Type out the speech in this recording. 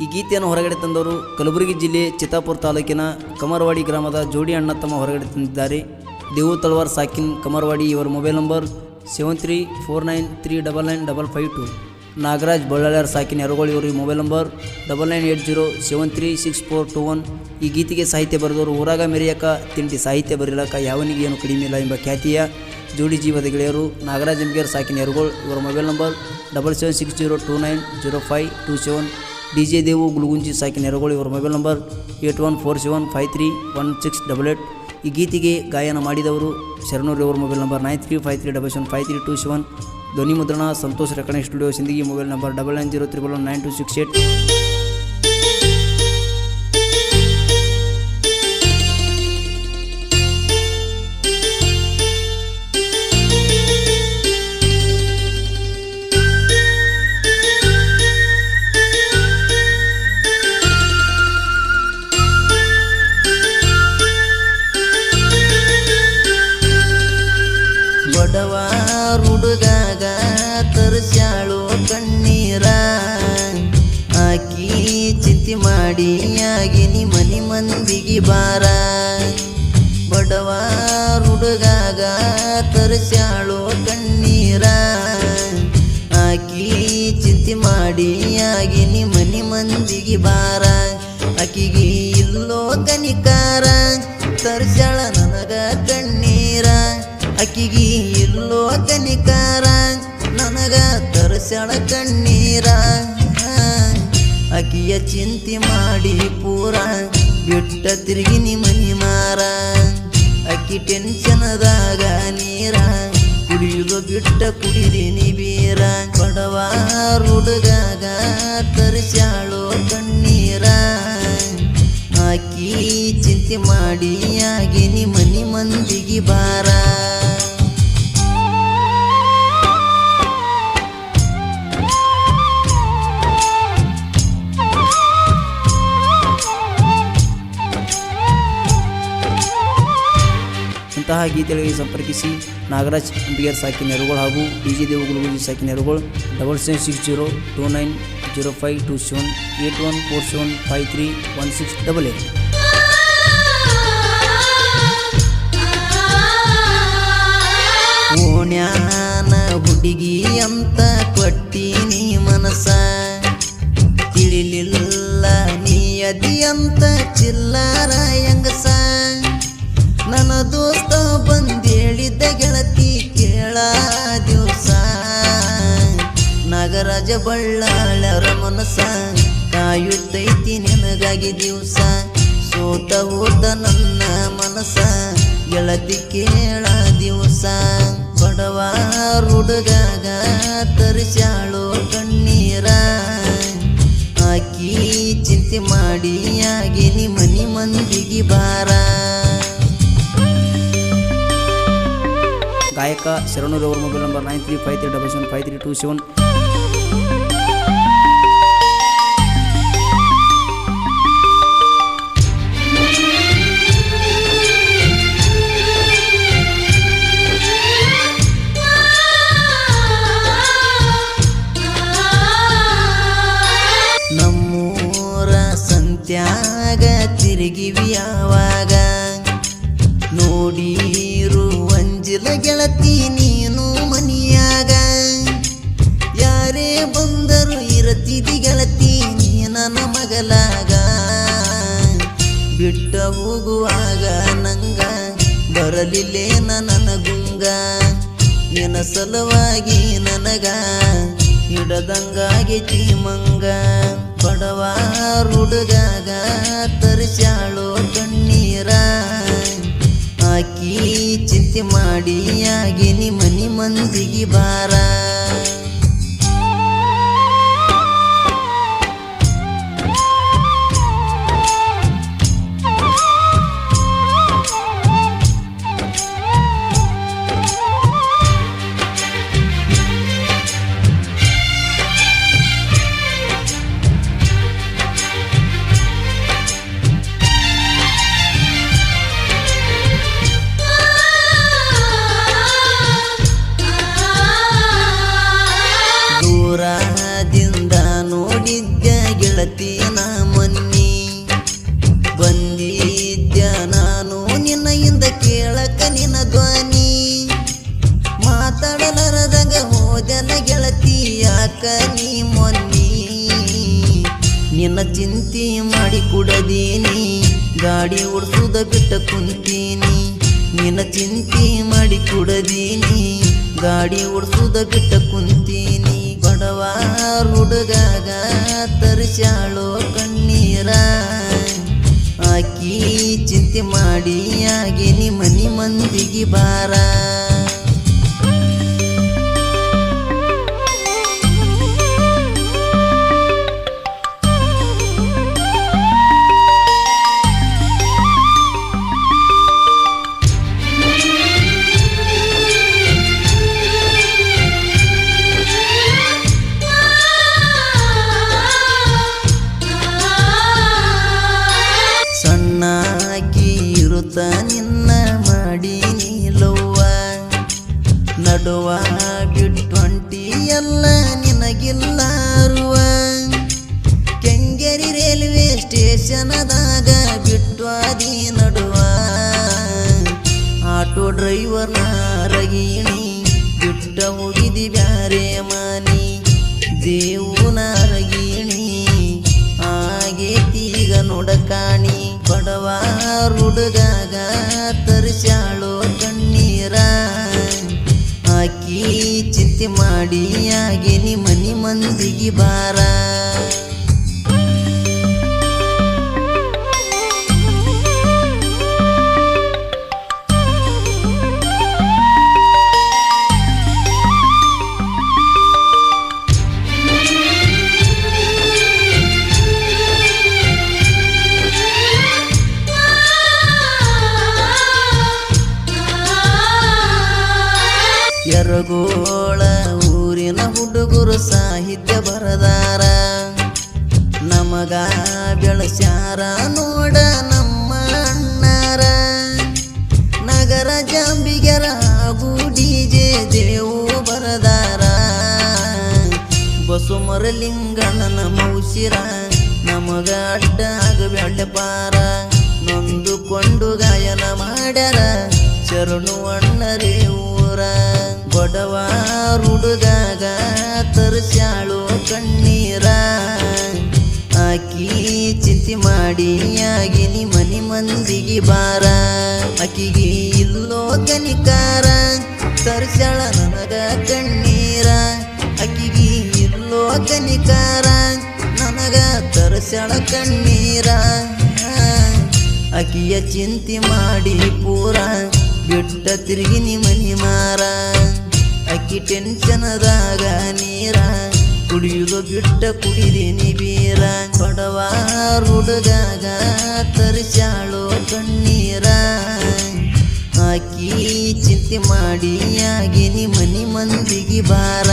ಈ ಗೀತೆಯನ್ನು ಹೊರಗಡೆ ತಂದವರು ಕಲಬುರಗಿ ಜಿಲ್ಲೆ ಚಿತ್ತಾಪುರ ತಾಲೂಕಿನ ಕಮರವಾಡಿ ಗ್ರಾಮದ ಜೋಡಿ ಅಣ್ಣ ತಮ್ಮ ಹೊರಗಡೆ ತಂದಿದ್ದಾರೆ. ದೇವು ತಳವಾರ್ ಸಾಕಿನ್ ಕಮರವಾಡಿ. ಇವರ ಮೊಬೈಲ್ ನಂಬರ್ 7349399552. ನಾಗರಾಜ್ ಬಳ್ಳಾಳ್ಯಾರ ಸಾಕಿನ ಯರಗೋಳಿ. ಇವರಿಗೆ ಮೊಬೈಲ್ ನಂಬರ್ 9980736421. ಈ ಗೀತೆಗೆ ಸಾಹಿತ್ಯ ಬರೆದವರು ಊರಾಗ ಮೆರಿಯಕ ತಿಂಟಿ ಸಾಹಿತ್ಯ ಬರೀಲಕ ಯಾವನಿಗೆ ಏನು ಕಡಿಮೆ ಇಲ್ಲ ಎಂಬ ಖ್ಯಾತಿಯ ಜೋಡಿ ಜೀವದ ಗೆಳೆಯರು ನಾಗರಾಜ್ ಎಂಬಿಯರ್ ಸಾಕಿನ ಯರಗೋಳ್. ಇವರ mobile number 7760290527. DJ Devu Gulgunji ಸಾಕಿನ ಯರಗೋಳ್. ಇವರ ಮೊಬೈಲ್ ನಂಬರ್ 8147531688. ಈ ಗೀತೆಗೆ ಗಾಯನ ಮಾಡಿದವರು ಶರಣೂರ್. ಇವರ ಮೊಬೈಲ್ ನಂಬರ್ 9353775327. ಧ್ವನಿ ಮುದ್ರಣ Santosh recording studio Sindagi. Mobile number 9903119268. ಹುಡುಗಾಗ ತರಿಸ್ಯಾಳು ಕಣ್ಣೀರ ಆಕಿ ಚಿಂತೆ ಮಾಡಿ ಆಗಿನಿ ಮನಿ ಮಂದಿಗೆ ಬಾರ. ಬಡವ ಹುಡುಗಾಗ ತರಿಸ್ಯಾಳು ಕಣ್ಣೀರ ಆಕಿ ಚಿಂತೆ ಮಾಡಿ ಆಗಿನಿ ಮನಿ ಮಂದಿಗೆ ಬಾರ. ಆಕಿಗೆ ಇಲ್ಲೋ ಕನಿಕಾರ ತರಿಸ್ಯಾಳ ನನಗ ಕಣ್ಣೀರ. ಆಕಿಗೆ ಇಲ್ಲೋ ಕನಿಕಾರ ನನಗ ತರಿಸ್ಯಾಳ ಕಣ್ಣೀರ. ಆಕಿಯ ಚಿಂತೆ ಮಾಡಿ ಪೂರ ಬಿಟ್ಟ ತಿರುಗಿನಿ ಮನಿ ಮಾರ. ಆಕಿ ಟೆನ್ಷನದಾಗ ನೀರ ಕುಡಿಯುವುದು ಬಿಟ್ಟ ಕುಡಿದೀನಿ ಬೀರ. ಬಡವ ಹುಡುಗಾಗ ತರಿಸ್ಯಾಳು ಕಣ್ಣೀರ ಆಕಿ ಚಿಂತೆ ಮಾಡಿ ಆಗಿನಿ ಮನಿ ಮಂದಿಗೆ ಬಾರ. ಇಂತಹ ಗೀತೆಗಳಿಗೆ ಸಂಪರ್ಕಿಸಿ ನಾಗರಾಜ್ ಅಂಬಿಗರ್ ಸಾಕಿನ ಯರಗೋಳ್ ಹಾಗೂ DJ ದೇವು ಗುಲ್ಗುಂಜಿ ಸಾಕಿನ ಯರಗೋಳ್. 7760290527 8147531688. ಓಣ್ಯಾನ ಹುಡುಗಿ ಅಂತ ಕೊಟ್ಟಿನಿ ಮನಸ ತಿಳಿಲಿಲ್ಲ ನೀ ಅದಿ ಅಂತ ಚಿಲ್ಲಾರ ಹೆಂಗಸ. ನನ್ನ ದೋಸ್ತ ಬಂದೇಳಿದ್ದ ಗೆಳತಿ ಕೇಳ ದಿವಸ. ನಾಗರಾಜ ಬಳ್ಳಾಳ್ಯಾರ ಮನಸ ಕಾಯುತ್ತೈತಿ ನಿನಗಾಗಿ ದಿವಸ. ಸೋತ ಹೋದ ನನ್ನ ಮನಸ ಗೆಳತಿ ಕೇಳ ದಿವಸ. ಬಡವ ಹುಡುಗಾಗ ತರಿಸ್ಯಾಳು ಕಣ್ಣೀರ ಆಕಿ ಚಿಂತೆ ಮಾಡಿ ಆಗಿನಿ ಮನಿ ಮಂದಿಗೆ ಬಾರ. ಗಾಯಕ ಶರಣೂರ್. ಅವರ ಮೊಬೈಲ್ ನಂಬರ್ 9353775327. ನಮ್ಮೂರ ಸಂತ್ಯಾಗ ತಿರುಗಿವಿ ಯಾವಾಗ ನೋಡಿರು ಅಂಜಿಲ ಗೆಳತಿ ನೀನು ಮನಿಯಾಗ. ಯಾರೇ ಬಂದರು ಇರತಿದಿ ಗೆಳತಿ ನೀ ನನ್ನ ಮಗಲಾಗ. ಬಿಟ್ಟ ಹೋಗುವಾಗ ನಂಗ ಬರಲಿಲ್ಲೇ ನನ್ನ ಗುಂಗ. ನಿನ್ನ ಸಲುವಾಗಿ ನನಗ ಹಿಡದಂಗಾಗೈತಿ ಮಂಗ. ಬಡವ ಹುಡುಗಾಗ ತರಿಸ್ಯಾಳು ಕಣ್ಣೀರ ಆಕಿ ಚಿಂತೆ ಮಾಡಿ ಆಗಿನಿ ಮನಿ ಮಂದಿಗೆ ಬಾರ. ಗೆಳತಿಯನ ಮೊನ್ನಿ ಬಂದಿದ್ಯ ನಾನು ನಿನ್ನ ಹಿಂದ ಕೇಳಕ ನಿನ್ನ ಧ್ವನಿ ಮಾತಾಡಲಾರದಂಗ ಹೋದೆನ ಗೆಳತಿ ಯಾಕ ನೀ ಮೊನ್ನಿ ನಿನ್ನ ಚಿಂತೆ ಮಾಡಿ ಕೊಡದೀನಿ ಗಾಡಿ ಓಡಿಸುದ ಬಿಟ್ಟ ಕುಂತೀನಿ ನಿನ್ನ ಚಿಂತೆ ಮಾಡಿ ಕೊಡದೀನಿ ಗಾಡಿ ಓಡಿಸುದ ಬಿಟ್ಟ ಕುಂತೀನಿ ಬಡವ ಹುಡುಗಾಗ ತರಿಸ್ಯಾಳೋ ಕಣ್ಣೀರ ಆಕಿ ಚಿಂತೆ ಮಾಡಿ ಆಗೇನಿ ಮನಿ ಮಂದಿಗೆ ಬಾರ ಸಣ್ಣಾಕಿ ಇರುತ್ತ ನಿನ್ನ ಮಾಡಿ ನೀಲವ್ವ ನಡುವ ಬಿಟ್ಟೊಂಟಿ ಎಲ್ಲ ನಿನಗಿಲ್ಲಾರುವ ಕೆಂಗೇರಿ ರೈಲ್ವೆ ಸ್ಟೇಷನದಾಗ ಬಿಟ್ವಾದಿ ನಡುವ ಆಟೋ ಡ್ರೈವರ್ನ ರಗಿಣಿ ಬಿಟ್ಟ ಹೋಗಿದಿ ಬ್ಯಾರೆ ಮನಿ ದೇವನ ರಗಿಣಿ ಆಗೇತೀಗ ನೋಡಕಾಣಿ ಬಡವ ಹುಡುಗಾಗ ತರಿಸ್ಯಾಳೋ ಕಣ್ಣೀರ ಆಕಿ ಚಿಂತೆ ಮಾಡಿ ಆಗೇನಿ ಮನಿ ಮಂದಿಗೆ ಬಾರ ಯರಗೋಳ ಊರಿನ ಹುಡುಗರು ಸಾಹಿತ್ಯ ಬರದಾರ ನಮಗ ಬೆಳಸ್ಯಾರ ನೋಡ ನಮ್ಮ ಅಣ್ಣಾರ ನಗರ ಜಾಂಬಿಗೆರ ಹಾಗೂ ಡಿಜೆ ದೇವು ಬರದಾರ ಬಸುಮರಲಿಂಗಣ್ಣನ ಮೌಸಿರ ನಮಗ ಅಡ್ಡ ಆಗಬೇಡ ಪಾರ ನೊಂದುಕೊಂಡು ಗಾಯನ ಮಾಡ್ಯಾರ ಶರಣು ಅಣ್ಣರೇ ಊರ ಬಡವ ಹುಡುಗಾಗ ತರಿಸ್ಯಾಳೋ ಕಣ್ಣೀರ ಆಕಿ ಚಿಂತೆ ಮಾಡಿ ಆಗೇನಿ ಮನಿ ಮಂದಿಗೆ ಬಾರ ಆಕಿಗೆ ಇಲ್ಲೋ ಕನಿಕಾರ ತರಿಸ್ಯಾಳ ನನಗ ಕಣ್ಣೀರ ಆಕಿಗೆ ಇಲ್ಲೋ ಕನಿಕಾರ ನನಗ ತರಿಸ್ಯಾಳ ಕಣ್ಣೀರ ಆಕಿಯ ಚಿಂತೆ ಮಾಡಿ ಪೂರ ಬಿಟ್ಟ ತಿರುಗಿನಿ ಮನಿ ಮಾರ ಅಕ್ಕಿ ಟೆನ್ಷನದಾಗ ನೀರ ಕುಡಿಯುವುದು ಬಿಟ್ಟ ಕುಡಿದೀನಿ ಬೀರ ಬಡವ ಹುಡುಗಾಗ ತರಿಸ್ಯಾಳೋ ಕಣ್ಣೀರ ಆಕಿ ಚಿಂತೆ ಮಾಡಿ ಆಗೇನಿ ಮನಿ ಮಂದಿಗೆ ಬಾರ